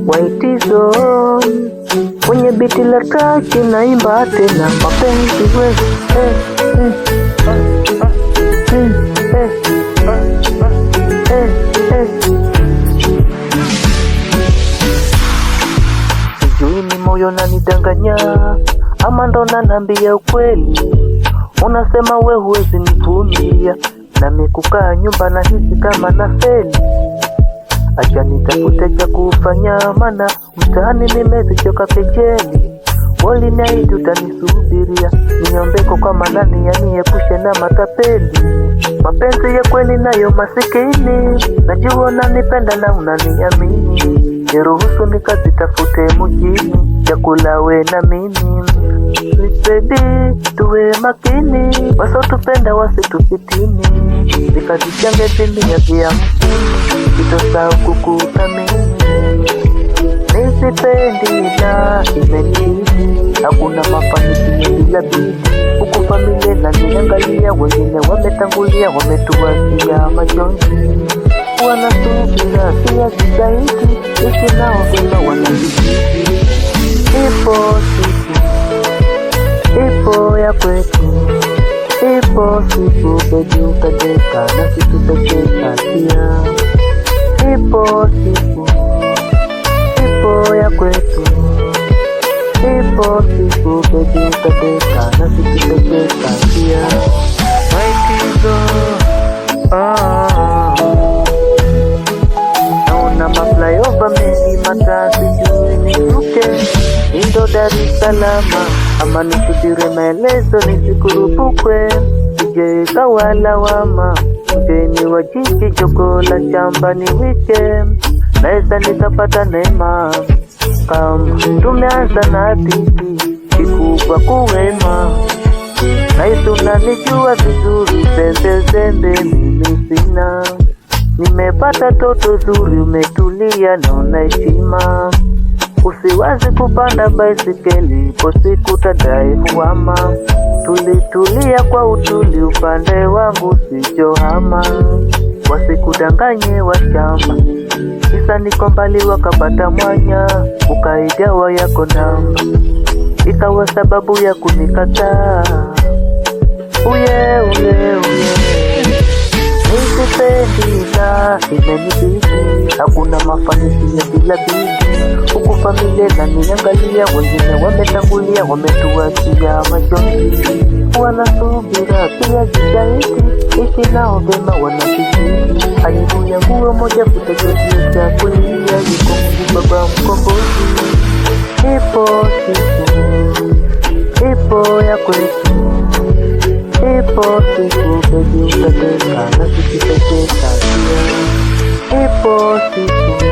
White Zone kwenye biti la taki naimba tena mapenzi wewe sijui ni moyo nanidanganya ama ndo nanambia ukweli. Unasema we huwezi nivumilia, nami kukaa nyumba na hisi kama na feli. Acha nitafute cha kufanya, mana mtaani nimezichoka kejeli. Waliniahidi utanisubiria, niombeko kwa manani yaniepushe na matapeli. Mapenzi ya kweli nayo masikini, najua unanipenda na unaniamini. Niruhusu nikazitafute mjini, chakula we na mimi. Baby, tuwe makini, wasotupenda wasitufitini. Nikazichange vilia vya msini, sitosahau kukuthamini. Nisipendi na imenibidi, hakuna mafanikio bila bidii. Huku familia inaniangalia, wengine wametangulia, wametuachia majonzi. Wanasubira pia jitahidi, ishi nao vema wanajitahidi. Ipo siku, ipo ya kwetu, ipo siku baby utacheka na sisi tutacheka pia. Ipo siku, ipo ya kwetu, ipo siku baby utacheka na sisi tutacheka pia. White Zone, naona maflyover mengi matatu juu nishuke Indo Dar es Salaam, ama nisubiri maelezo nisikurupukwe. Sije ikawa lawama, mgeni wa jiji jogo la shamba ni weekend. Naeza nikapata neema kama tumeanza na hadithi kikubwa kuwema. Nahisi unanijua vizuri, zembe mimi sina. Nimepata toto zuri, umetulia na una heshima. Usiwazi kupanda baisikeli, ipo siku tadai kuhama. Tulitulia kwa utuli, upande wangu sijohama. Wasikudanganye wa shamba, kisa niko mbali wakapata mwanya. Ukaigawa yako namba, ikawa sababu ya kunikataa. Uye nisipendi na imenibidi, hakuna mafanikio bila bidii. Huku familia inaniangalia, wengine wametangulia, wametuachia majonzi. Wanasubira pia jitahidi, ishi nao vema wanakijiji. Aibu ya nguo moja kutegemea cha kulia, yuko Mungu Baba mkombozi. Ipo siku, ipo ya kwetu, ipo siku baby utateka na sisi tutacheka pia. Ipo siku,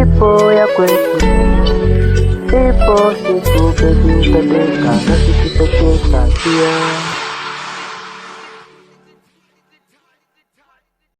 ipo ya kwetu, ipo siku baby utateka na sisi tutacheka pia.